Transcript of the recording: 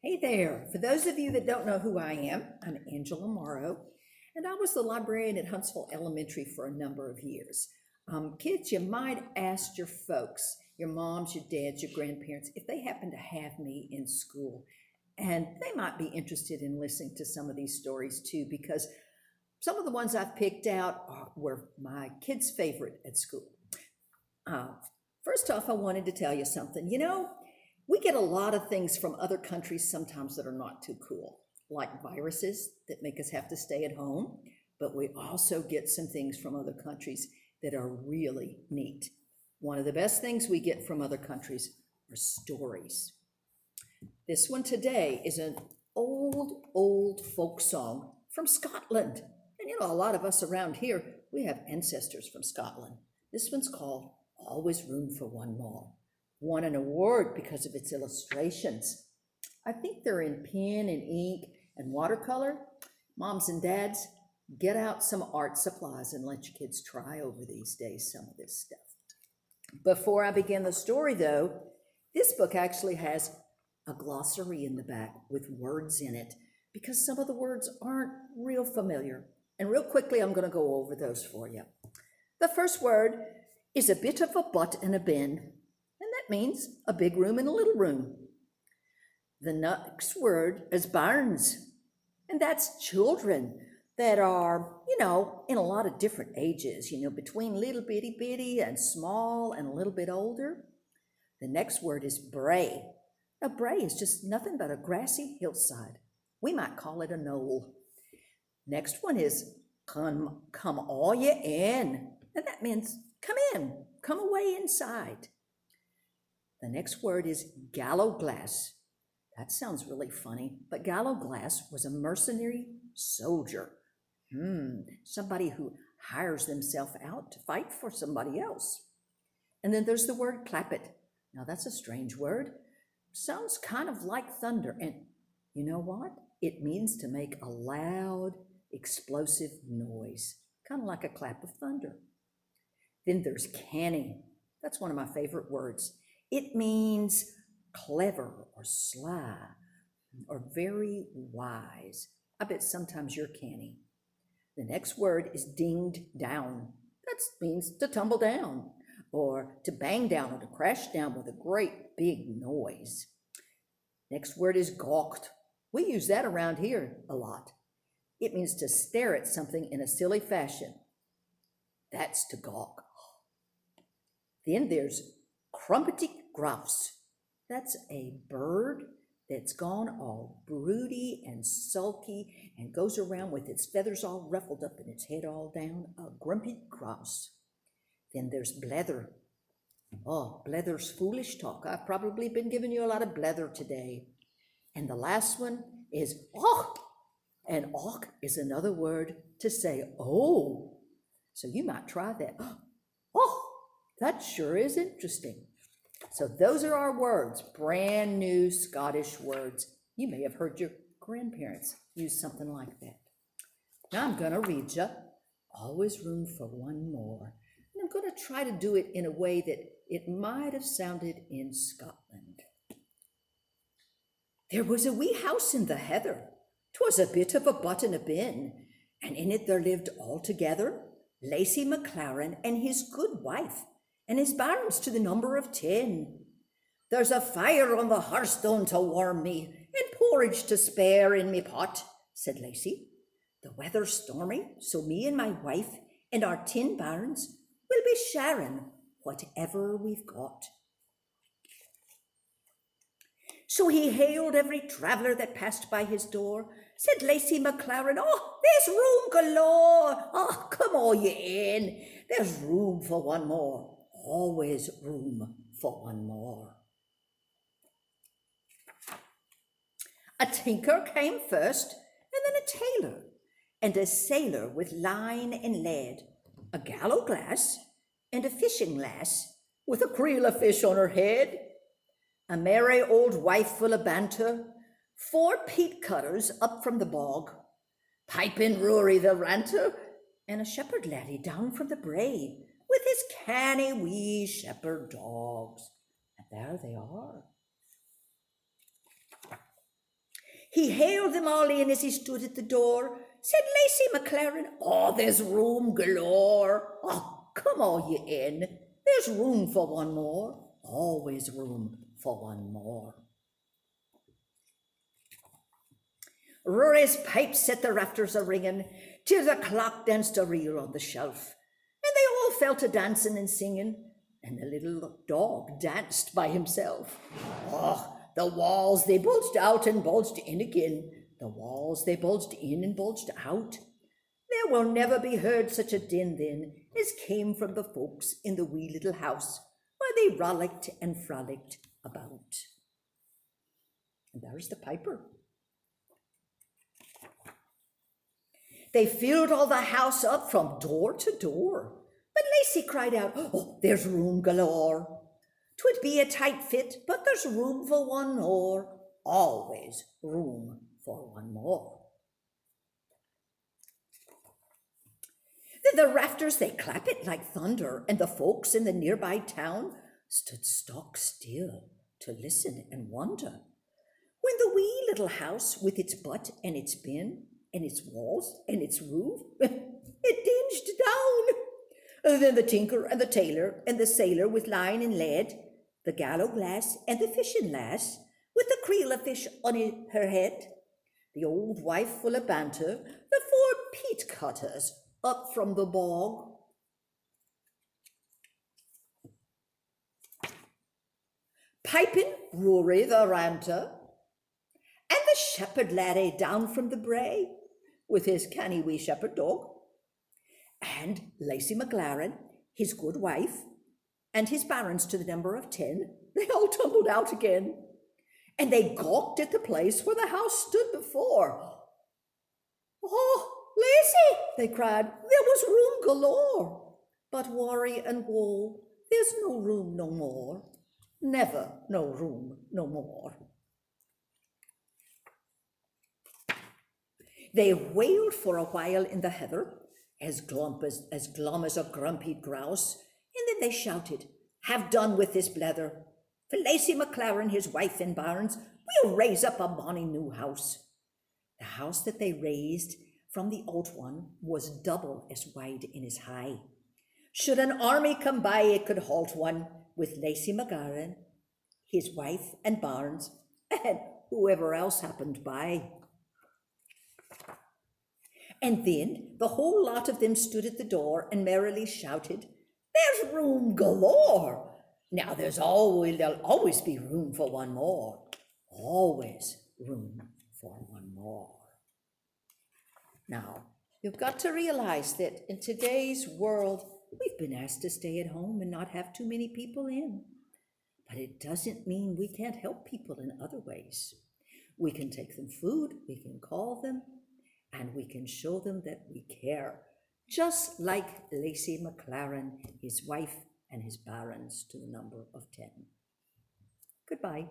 Hey there. For those of you that don't know who I am, I'm Angela Morrow, and I was the librarian at Huntsville Elementary for a number of years. Kids, you might ask your folks, your moms, your dads, your grandparents, if they happen to have me in school. And they might be interested in listening to some of these stories too, because some of the ones I've picked out were my kids' favorite at school. Uh, First off, I wanted to tell you something. We get a lot of things from other countries sometimes that are not too cool, like viruses that make us have to stay at home, but we also get some things from other countries that are really neat. One of the best things we get from other countries are stories. This one today is an old folk song from Scotland. And a lot of us around here, we have ancestors from Scotland. This one's called Always Room for One More. Won an award because of its illustrations. I think they're in pen and ink and watercolor. Moms and dads, get out some art supplies and let your kids try over these days some of this stuff. Before I begin the story, though, this book actually has a glossary in the back with words in it because some of the words aren't real familiar. And real quickly, I'm going to go over those for you. The first word is a bit of a butt and a bin. That means a big room and a little room. The next word is barns, and that's children that are, in a lot of different ages, between little bitty and small and a little bit older. The next word is brae. A brae is just nothing but a grassy hillside. We might call it a knoll. Next one is come all ye in, and that means come in, come away inside. The next word is gallowglass. That sounds really funny, but gallowglass was a mercenary soldier. Somebody who hires themselves out to fight for somebody else. And then there's the word clappet. Now that's a strange word. Sounds kind of like thunder. And you know what? It means to make a loud, explosive noise, kind of like a clap of thunder. Then there's canny. That's one of my favorite words. It means clever or sly or very wise. I bet sometimes you're canny. The next word is dinged down. That means to tumble down or to bang down or to crash down with a great big noise. Next word is gawked. We use that around here a lot. It means to stare at something in a silly fashion. That's to gawk. Then there's crumpety grouse. That's a bird that's gone all broody and sulky and goes around with its feathers all ruffled up and its head all down, a grumpy grouse. Then there's blether. Oh, blether's foolish talk. I've probably been giving you a lot of blether today. And the last one is awk. And awk is another word to say, oh. So you might try that. Oh, that sure is interesting. So those are our words, brand new Scottish words. You may have heard your grandparents use something like that. Now I'm going to read you Always Room for One More. And I'm going to try to do it in a way that it might have sounded in Scotland. There was a wee house in the heather. 'Twas a bit of a butt and a bin, and in it there lived altogether Lacy McLaren and his good wife, and his bairns to the number of 10. There's a fire on the hearthstone to warm me, and porridge to spare in me pot, said Lacy. The weather's stormy, so me and my wife and our 10 bairns will be sharing whatever we've got. So he hailed every traveller that passed by his door. Said Lacy McLaren, oh, there's room galore. Oh, come all ye in. There's room for one more. Always room for one more. A tinker came first, and then a tailor, and a sailor with line and lead, a gallowglass, and a fishing lass with a creel of fish on her head, a merry old wife full of banter, 4 peat cutters up from the bog, piping Rory the ranter, and a shepherd laddie down from the brae, with his canny wee shepherd dogs. And there they are. He hailed them all in as he stood at the door. Said Lacey McLaren, "Oh, there's room galore. Oh, come all ye in. There's room for one more. Always room for one more." Rory's pipes set the rafters a-ringing, till the clock danced a reel on the shelf, and they all fell to dancing and singing, and the little dog danced by himself. Oh, the walls they bulged out and bulged in again, the walls they bulged in and bulged out. There will never be heard such a din then as came from the folks in the wee little house where they rollicked and frolicked about. And there's the piper. They filled all the house up from door to door. But Lacey cried out, "Oh, there's room galore. 'Twould be a tight fit, but there's room for one more. Always room for one more." Then the rafters, they clap it like thunder, and the folks in the nearby town stood stock still to listen and wonder. When the wee little house with its butt and its bin and its walls and its roof, it dinged down. And then the tinker and the tailor and the sailor with line and lead, the gallow glass and the fishing lass with the creel of fish on her head, the old wife full of banter, the 4 peat cutters up from the bog. Piping Rory the ranter, and the shepherd laddie down from the brae, with his canny wee shepherd dog, and Lacey McLaren, his good wife, and his barons to the number of 10, they all tumbled out again, and they gawked at the place where the house stood before. "Oh, Lacey," they cried, "there was room galore, but worry and woe, there's no room no more, never no room no more." They wailed for a while in the heather, as glum as a grumpy grouse, and then they shouted, "Have done with this blether. For Lacey McLaren, his wife and barns, we'll raise up a bonny new house." The house that they raised from the old one was double as wide and as high. Should an army come by, it could halt one, with Lacey McLaren, his wife and barns, and whoever else happened by. And then the whole lot of them stood at the door and merrily shouted, "There's room galore. Now there'll always be room for one more. Always room for one more." Now, you've got to realize that in today's world, we've been asked to stay at home and not have too many people in. But it doesn't mean we can't help people in other ways. We can take them food, we can call them, and we can show them that we care, just like Lacey McLaren, his wife, and his barons to the number of 10. Goodbye.